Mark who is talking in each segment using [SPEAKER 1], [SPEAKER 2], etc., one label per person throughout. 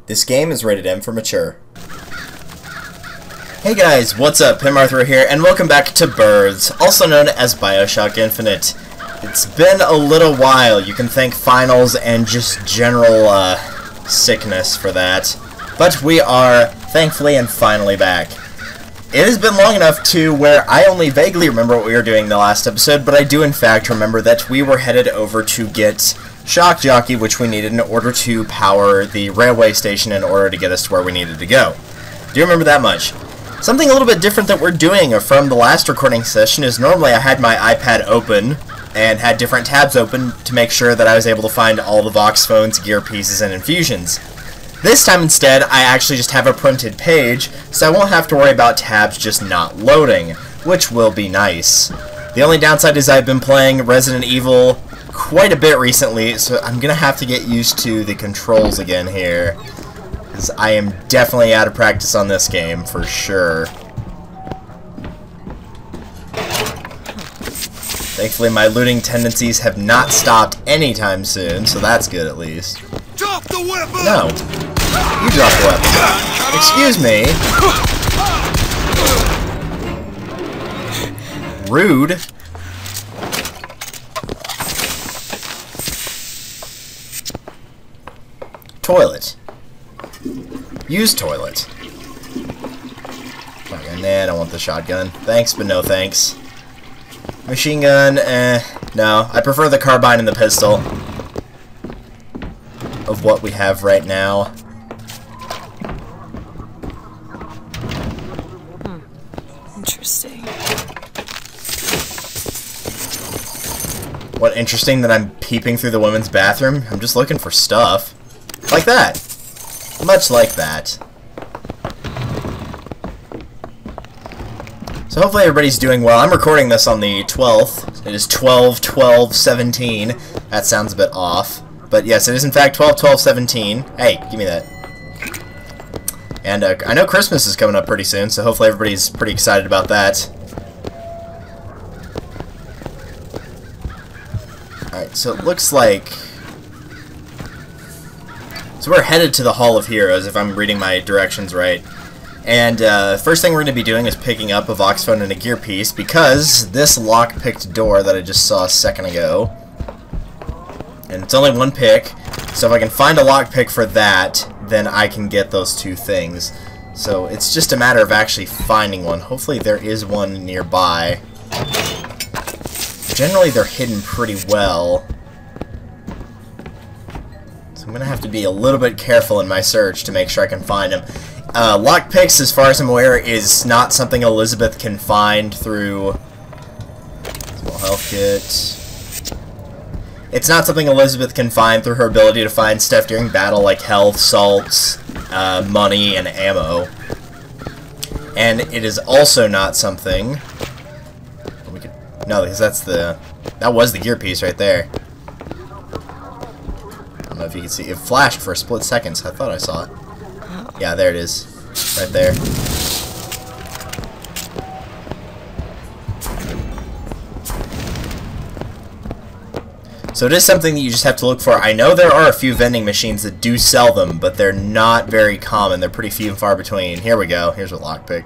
[SPEAKER 1] This game is rated M for mature. Hey guys, what's up? Arthur here, and welcome back to Birds, also known as Bioshock Infinite. It's been a little while. You can thank finals and just general sickness for that. But we are, thankfully and finally, back. It has been long enough to where I only vaguely remember what we were doing in the last episode, but I do in fact remember that we were headed over to get Shock Jockey, which we needed in order to power the railway station in order to get us to where we needed to go. Do you remember that much? Something a little bit different that we're doing from the last recording session is normally I had my iPad open and had different tabs open to make sure that I was able to find all the Voxophones, gear pieces, and infusions. This time instead, I actually just have a printed page, so I won't have to worry about tabs just not loading, which will be nice. The only downside is I've been playing Resident Evil quite a bit recently, so I'm gonna have to get used to the controls again here, because I am definitely out of practice on this game, for sure. Thankfully, my looting tendencies have not stopped anytime soon, so that's good at least.
[SPEAKER 2] Drop the weapon!
[SPEAKER 1] No. You drop the weapon. Excuse me. Rude. Toilet. Use toilet. Okay, nah, I don't want the shotgun. Thanks, but no thanks. Machine gun, no. I prefer the carbine and the pistol of what we have right now.
[SPEAKER 3] Interesting.
[SPEAKER 1] What interesting that I'm peeping through the women's bathroom? I'm just looking for stuff. Like that. Much like that. So hopefully everybody's doing well. I'm recording this on the 12th. It is 12/12/17. That sounds a bit off. But yes, it is in fact 12/12/17. Hey, give me that. And I know Christmas is coming up pretty soon, so hopefully everybody's pretty excited about that. Alright, so it looks like... So we're headed to the Hall of Heroes, if I'm reading my directions right. And first thing we're going to be doing is picking up a Voxophone and a gear piece, because this lock-picked door that I just saw a second ago, and it's only one pick, so if I can find a lockpick for that, then I can get those two things. So it's just a matter of actually finding one. Hopefully there is one nearby. Generally they're hidden pretty well. So I'm going to have to be a little bit careful in my search to make sure I can find them. Lockpicks, as far as I'm aware, is not something Elizabeth can find through... Small health kit... It's not something Elizabeth can find through her ability to find stuff during battle like health, salts, money, and ammo. And it is also not something... We could, no, because that's the... That was the gear piece right there. I don't know if you can see. It flashed for a split second, so I thought I saw it. Yeah, there it is. Right there. So it is something that you just have to look for. I know there are a few vending machines that do sell them, but they're not very common. They're pretty few and far between. Here we go. Here's a lockpick.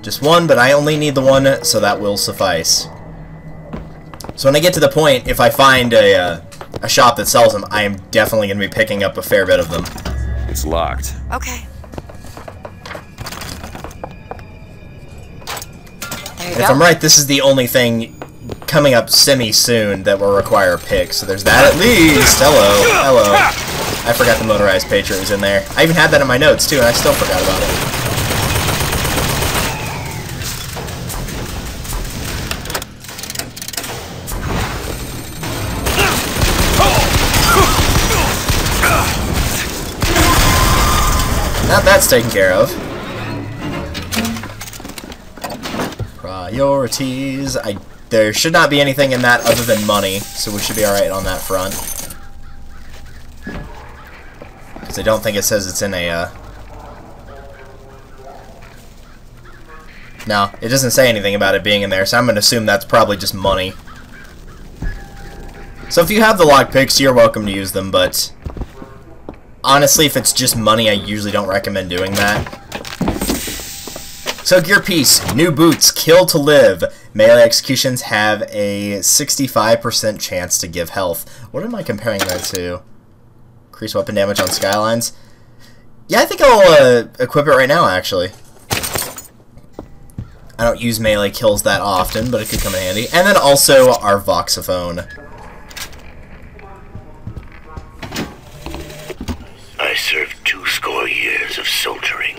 [SPEAKER 1] Just one, but I only need the one, so that will suffice. So when I get to the point, if I find a shop that sells them, I am definitely going to be picking up a fair bit of them.
[SPEAKER 2] It's locked.
[SPEAKER 3] Okay. There you
[SPEAKER 1] And
[SPEAKER 3] go.
[SPEAKER 1] if I'm right, this is the only thing coming up semi-soon that will require a pick, so there's that at least. Hello. Hello. I forgot the motorized patriot was in there. I even had that in my notes, too, and I still forgot about it. Now that's taken care of. Priorities. There should not be anything in that other than money, so we should be alright on that front. Because I don't think it says it's in a, No, it doesn't say anything about it being in there, so I'm going to assume that's probably just money. So if you have the lockpicks, you're welcome to use them, but honestly, if it's just money, I usually don't recommend doing that. So, gear piece, new boots, kill to live. Melee executions have a 65% chance to give health. What am I comparing that to? Increase weapon damage on skylines. Yeah, I think I'll equip it right now, actually. I don't use melee kills that often, but it could come in handy. And then also our Voxophone.
[SPEAKER 4] I served 20 years of soldiering,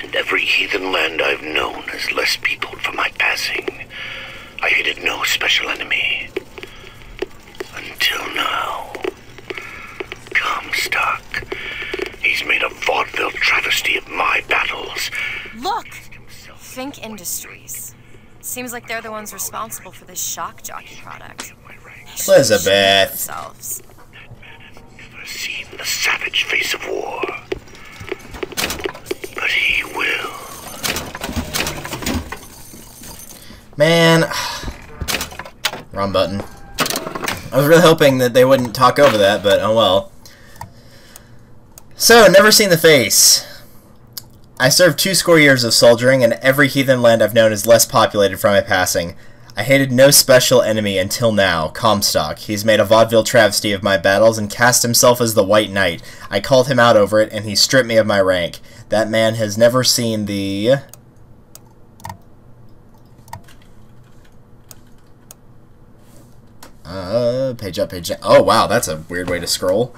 [SPEAKER 4] and every heathen land I've known has less peopled for my passing. I hated no special enemy. Until now. Comstock. He's made a vaudeville travesty of my battles.
[SPEAKER 3] Look! Fink Industries. Seems like they're the ones responsible for this Shock Jockey product.
[SPEAKER 1] Elizabeth.
[SPEAKER 3] Themselves.
[SPEAKER 4] Never seen the savage face of war. But he will.
[SPEAKER 1] Man. Wrong button. I was really hoping that they wouldn't talk over that, but oh well. So, never seen the face. I served 20 years of soldiering, and every heathen land I've known is less populated from my passing. I hated no special enemy until now, Comstock. He's made a vaudeville travesty of my battles and cast himself as the White Knight. I called him out over it, and he stripped me of my rank. That man has never seen the... page up, page down. Oh, wow, that's a weird way to scroll.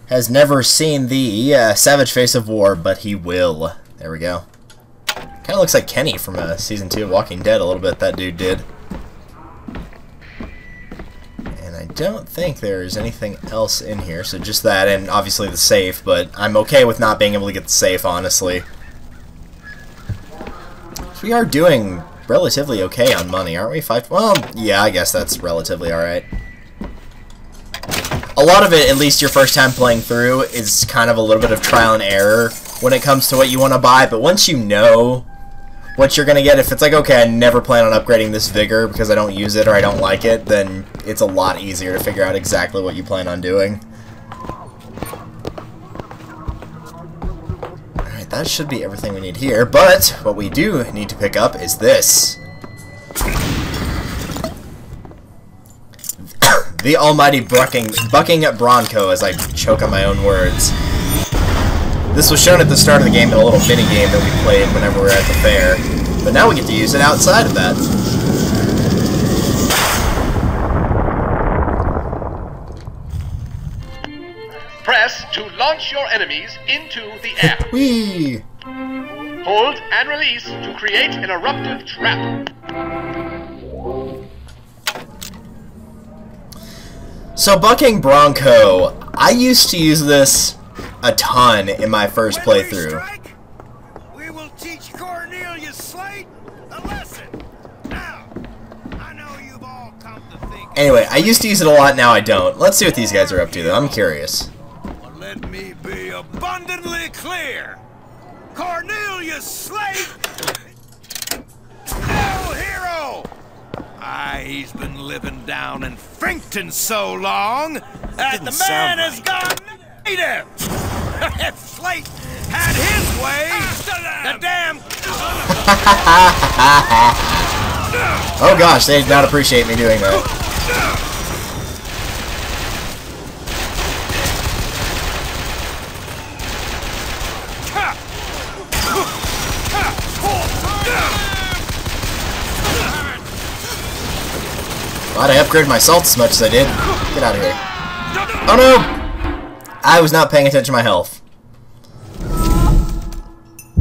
[SPEAKER 1] Has never seen the savage face of war, but he will. There we go. Kind of looks like Kenny from Season 2 of Walking Dead a little bit, that dude did. And I don't think there's anything else in here, so just that, and obviously the safe, but I'm okay with not being able to get the safe, honestly. So we are doing relatively okay on money, aren't we? Well, yeah, I guess that's relatively alright. A lot of it, at least your first time playing through, is kind of a little bit of trial and error when it comes to what you want to buy, but once you know what you're going to get, if it's like, okay, I never plan on upgrading this Vigor because I don't use it or I don't like it, then it's a lot easier to figure out exactly what you plan on doing. Alright, that should be everything we need here, but what we do need to pick up is this. The almighty bucking Bronco, as I choke on my own words. This was shown at the start of the game in a little mini-game that we played whenever we were at the fair, but now we get to use it outside of that.
[SPEAKER 5] Press to launch your enemies into the air.
[SPEAKER 1] Whee!
[SPEAKER 5] Hold and release to create an eruptive trap.
[SPEAKER 1] So, bucking Bronco, I used to use this a ton in my first playthrough.
[SPEAKER 2] We will teach Cornelius Slate a lesson. Now, I know you've all come to think.
[SPEAKER 1] Anyway, I used to use it a lot, now I don't. Let's see what these guys are up to, though. I'm curious.
[SPEAKER 2] Well, let me be abundantly clear. Cornelius Slate, no hero. He's been living down in Frankton so long that the man has gone native. If Slate had his way, the damn...
[SPEAKER 1] Oh gosh, they did not appreciate me doing that. Glad I upgraded my salt as much as I did. Get out of here. Oh no! I was not paying attention to my health.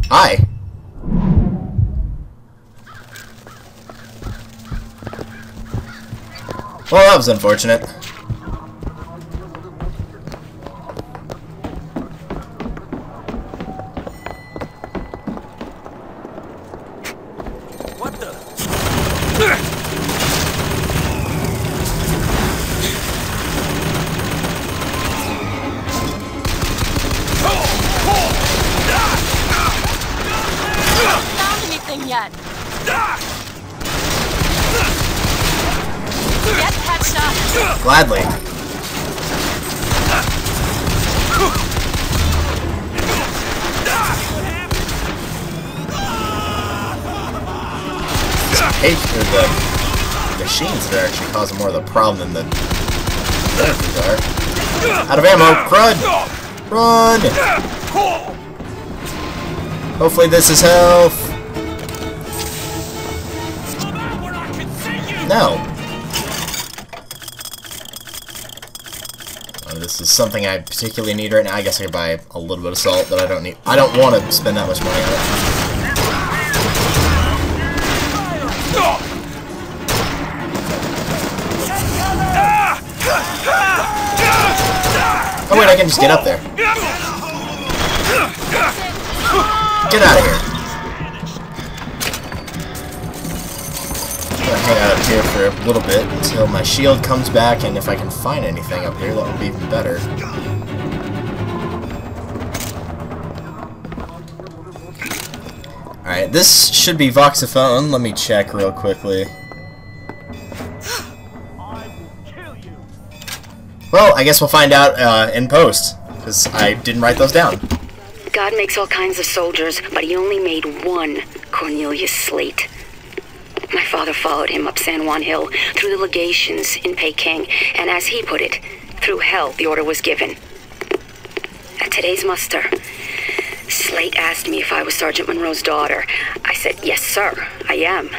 [SPEAKER 1] Hi. Well, that was unfortunate.
[SPEAKER 2] What the?
[SPEAKER 3] Yet.
[SPEAKER 1] Gladly. The machines that are actually causing more of the problem than the characters are. Out of ammo! Run! Run! Hopefully this is health. No. This is something I particularly need right now. I guess I could buy a little bit of salt, but I don't need. I don't want to spend that much money on it. Oh wait, I can just get up there. Get out of here. I'm gonna hang out up here for a little bit until my shield comes back, and if I can find anything up here, that would be even better. Alright, this should be Voxophone. Let me check real quickly. Well, I guess we'll find out in post, because I didn't write those down.
[SPEAKER 6] God makes all kinds of soldiers, but he only made one Cornelius Slate. My father followed him up San Juan Hill, through the legations in Peking, and as he put it, through hell the order was given. At today's muster, Slate asked me if I was Sergeant Monroe's daughter. I said, yes, sir, I am.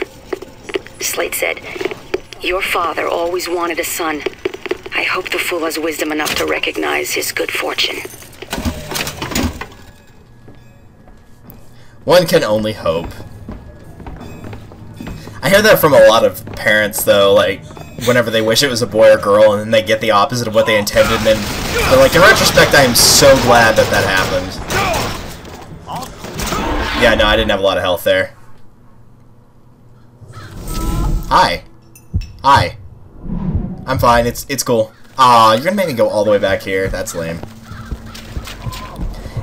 [SPEAKER 6] Slate said, your father always wanted a son. I hope the fool has wisdom enough to recognize his good fortune.
[SPEAKER 1] One can only hope. I hear that from a lot of parents, though, like, whenever they wish it was a boy or girl, and then they get the opposite of what they intended, and then they're like, in retrospect, I am so glad that that happened. Yeah, no, I didn't have a lot of health there. Hi. Hi. I'm fine, it's cool. Aw, you're gonna make me go all the way back here. That's lame.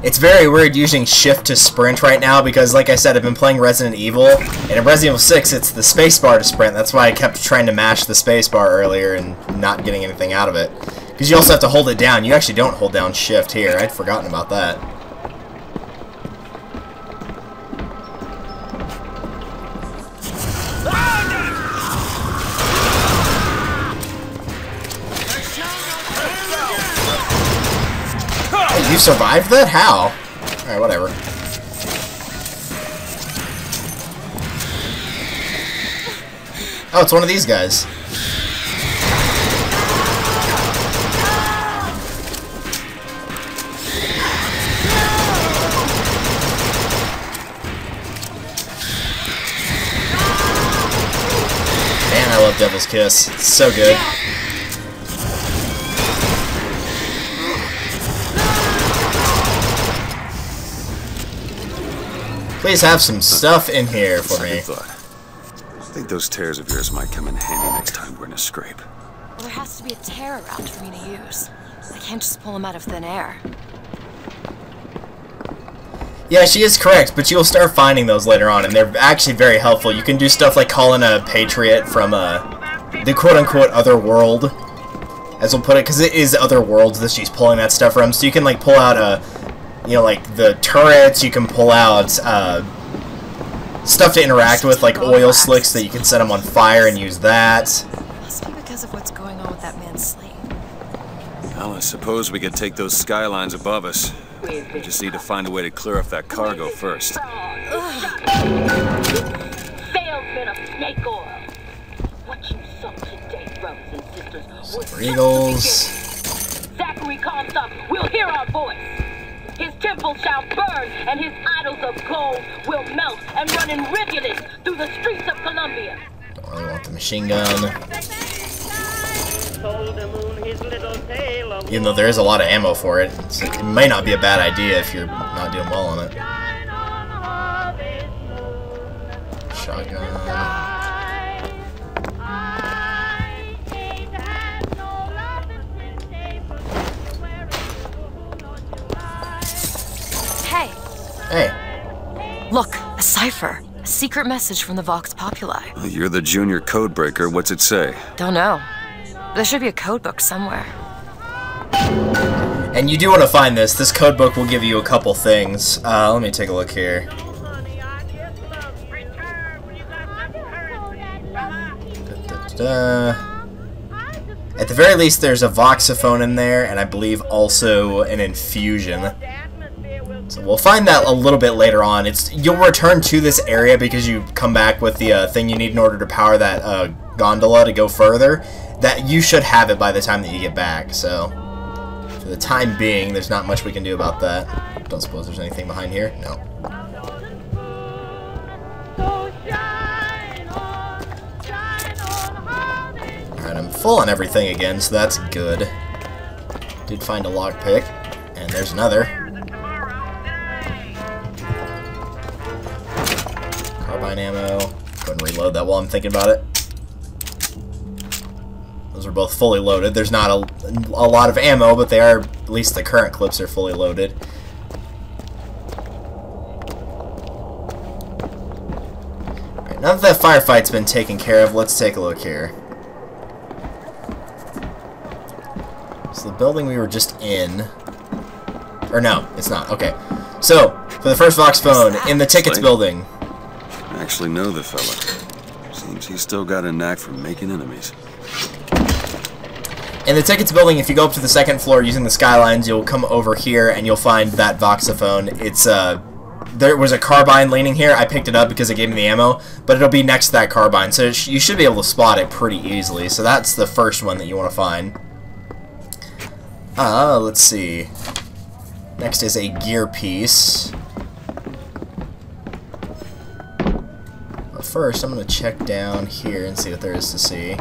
[SPEAKER 1] It's very weird using shift to sprint right now because, like I said, I've been playing Resident Evil, and in Resident Evil 6 it's the spacebar to sprint. That's why I kept trying to mash the spacebar earlier and not getting anything out of it. Because you also have to hold it down. You actually don't hold down shift here. I'd forgotten about that. You survived that? How? Alright, whatever. Oh, it's one of these guys. Man, I love Devil's Kiss. It's so good. Please have some stuff in here for me.
[SPEAKER 7] I think those tears of yours might come in handy next time we're in a scrape.
[SPEAKER 3] Well, there has to be a tear around for me to use. I can't just pull them out of thin air.
[SPEAKER 1] Yeah, she is correct, but you'll start finding those later on, and they're actually very helpful. You can do stuff like calling a Patriot from the quote-unquote other world, as we'll put it, because it is other worlds that she's pulling that stuff from. So you can like pull out you know, like the turrets. You can pull out stuff to interact with, like oil slicks that you can set them on fire and use that.
[SPEAKER 3] Must be because of what's going on with that man's Slate.
[SPEAKER 7] Well, I suppose we could take those skylines above us. We just need to find a way to clear up that cargo first.
[SPEAKER 8] Salesman of snake oil. What you saw today, brothers and sisters, was
[SPEAKER 1] Eagles.
[SPEAKER 8] Zachary Comstock will hear our voice. His temple shall burn, and his idols of gold will melt and run in rivulets through the streets of Columbia.
[SPEAKER 1] Don't really want the machine gun. Even though there is a lot of ammo for it, it may not be a bad idea if you're not doing well on it. Shotgun.
[SPEAKER 3] Hey!
[SPEAKER 1] Hey.
[SPEAKER 3] Look, a cipher. A secret message from the Vox Populi.
[SPEAKER 7] You're the junior codebreaker. What's it say?
[SPEAKER 3] Don't know. There should be a code book somewhere.
[SPEAKER 1] And you do want to find this. This code book will give you a couple things. Let me take a look here. At the very least, there's a Voxophone in there, and I believe also an Infusion. So we'll find that a little bit later on. You'll return to this area because you come back with the thing you need in order to power that gondola to go further. That you should have it by the time that you get back. So for the time being, there's not much we can do about that. Don't suppose there's anything behind here? No. Alright, I'm full on everything again, so that's good. Did find a lockpick, and there's another. Carbine ammo. Go ahead and reload that while I'm thinking about it. Those are both fully loaded. There's not a lot of ammo, but they are, at least the current clips are fully loaded. Alright, now that that firefight's been taken care of, let's take a look here. So the building we were just in... Or no, it's not. Okay. So, for the first Voxophone, in the tickets building.
[SPEAKER 7] I actually know the fella. Seems he's still got a knack for making enemies.
[SPEAKER 1] In the tickets building, if you go up to the second floor using the skylines, you'll come over here and you'll find that Voxophone. It's there was a carbine leaning here. I picked it up because it gave me the ammo, but it'll be next to that carbine, so you should be able to spot it pretty easily. So that's the first one that you want to find. Let's see. Next is a gear piece. But first, I'm going to check down here and see what there is to see.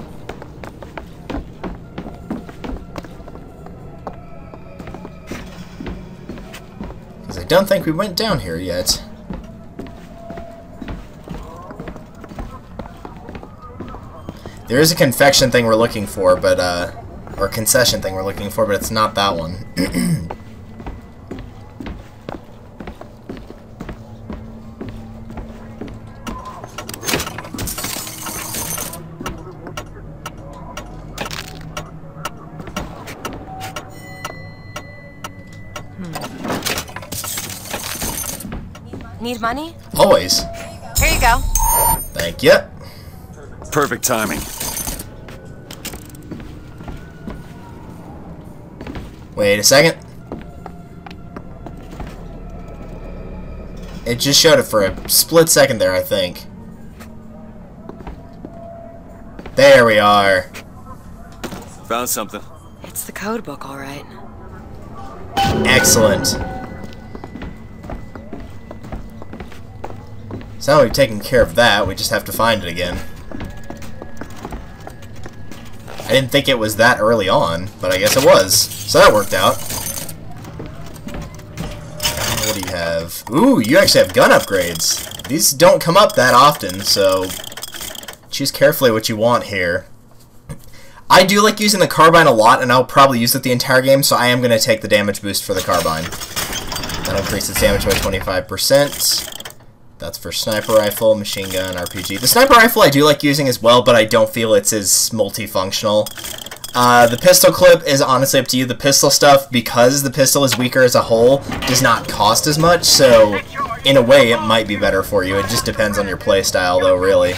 [SPEAKER 1] Because I don't think we went down here yet. There is a confection thing we're looking for, but, or concession thing we're looking for, but it's not that one.
[SPEAKER 3] Need money?
[SPEAKER 1] Always.
[SPEAKER 3] Here you go.
[SPEAKER 1] Thank you.
[SPEAKER 7] Perfect timing.
[SPEAKER 1] Wait a second. It just showed it for a split second there, I think. There we are.
[SPEAKER 7] Found something.
[SPEAKER 3] It's the code book, all right.
[SPEAKER 1] Excellent. So now we've taken care of that, we just have to find it again. I didn't think it was that early on, but I guess it was. So that worked out. What do you have? Ooh, you actually have gun upgrades. These don't come up that often, so choose carefully what you want here. I do like using the carbine a lot, and I'll probably use it the entire game, so I am going to take the damage boost for the carbine. That'll increase its damage by 25%. That's for sniper rifle, machine gun, RPG. The sniper rifle I do like using as well, but I don't feel it's as multifunctional. The pistol clip is honestly up to you. The pistol stuff, because the pistol is weaker as a whole, does not cost as much, so in a way it might be better for you. It just depends on your playstyle, though, really.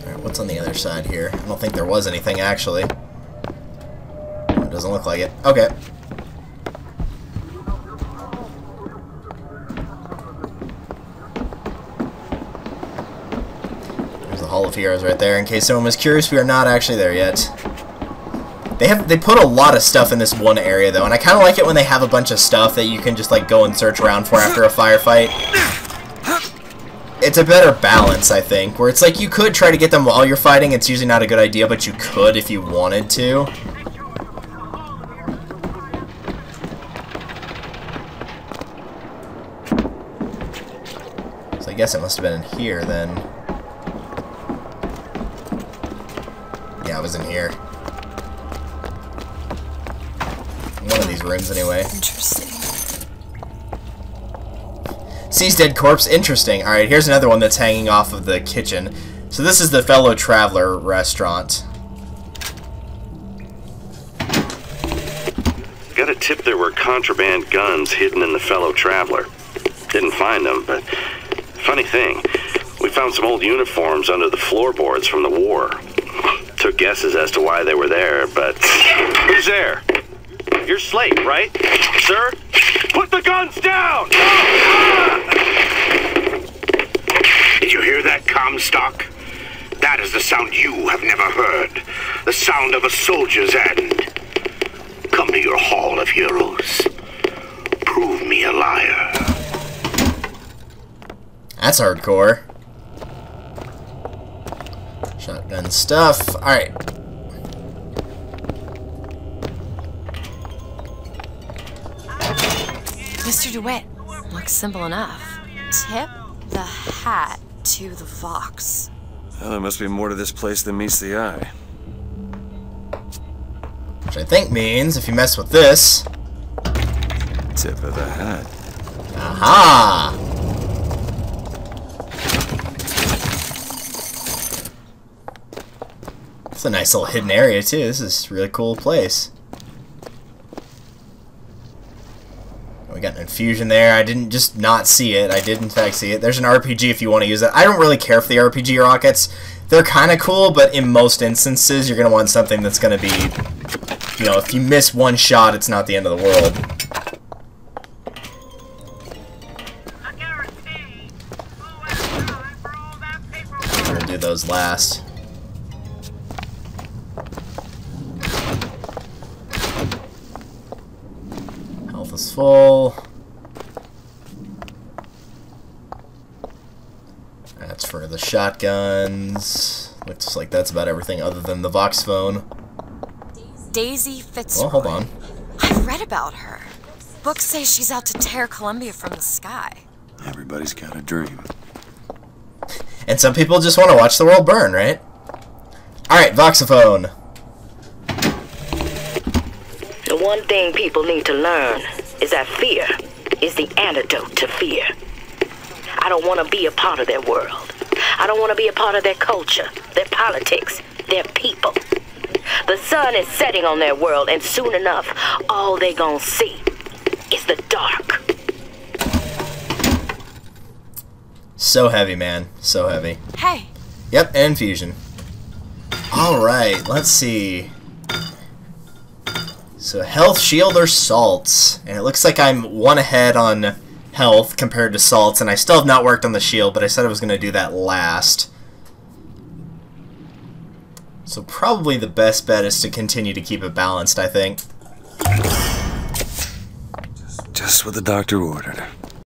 [SPEAKER 1] Alright, what's on the other side here? I don't think there was anything, actually. Doesn't look like it. Okay. There's the Hall of Heroes right there. In case someone was curious, we are not actually there yet. They put a lot of stuff in this one area though, and I kind of like it when they have a bunch of stuff that you can just like go and search around for after a firefight. It's a better balance, I think, where it's like you could try to get them while you're fighting. It's usually not a good idea, but you could if you wanted to. I guess it must have been in here, then. Yeah, it was in here. One of these rooms, anyway.
[SPEAKER 3] Interesting.
[SPEAKER 1] Sees dead corpse. Interesting. Alright, here's another one that's hanging off of the kitchen. So this is the Fellow Traveler restaurant.
[SPEAKER 9] Got a tip there were contraband guns hidden in the Fellow Traveler. Didn't find them, but funny thing, we found some old uniforms under the floorboards from the war. Took guesses as to why they were there, but... Who's there? You're Slate, right? Sir? Put the guns down!
[SPEAKER 4] Did you hear that, Comstock? That is the sound you have never heard. The sound of a soldier's end. Come to your Hall of Heroes. Prove me a liar.
[SPEAKER 1] That's hardcore. Shotgun stuff. Alright.
[SPEAKER 3] Mr. DeWitt, looks simple enough. Tip the hat to the Vox.
[SPEAKER 7] Well, there must be more to this place than meets the eye.
[SPEAKER 1] Which I think means, if you mess with this...
[SPEAKER 7] Tip of the hat.
[SPEAKER 1] Aha! It's a nice little hidden area, too. This is a really cool place. We got an infusion there. I didn't just not see it. I did, in fact, see it. There's an RPG if you want to use it. I don't really care for the RPG rockets. They're kind of cool, but in most instances, you're going to want something that's going to be... You know, if you miss one shot, it's not the end of the world. We're going to do those last. Health is full. That's for the shotguns. Looks like that's about everything other than the Voxophone.
[SPEAKER 3] Daisy Fitzroy.
[SPEAKER 1] Well, hold on.
[SPEAKER 3] I've read about her. Books say she's out to tear Columbia from the sky.
[SPEAKER 7] Everybody's got a dream.
[SPEAKER 1] And some people just want to watch the world burn, right? Alright, Voxophone.
[SPEAKER 6] The one thing people need to learn is that fear is the antidote to fear. I don't want to be a part of their world. I don't want to be a part of their culture, their politics, their people. The sun is setting on their world, and soon enough, all they gonna see is the dark.
[SPEAKER 1] So heavy, man. So heavy.
[SPEAKER 3] Hey.
[SPEAKER 1] Yep, and infusion. Alright, let's see. So health, shield, or salts. And it looks like I'm one ahead on health compared to salts, and I still have not worked on the shield, but I said I was going to do that last. So probably the best bet is to continue to keep it balanced, I think.
[SPEAKER 7] Just what the doctor ordered.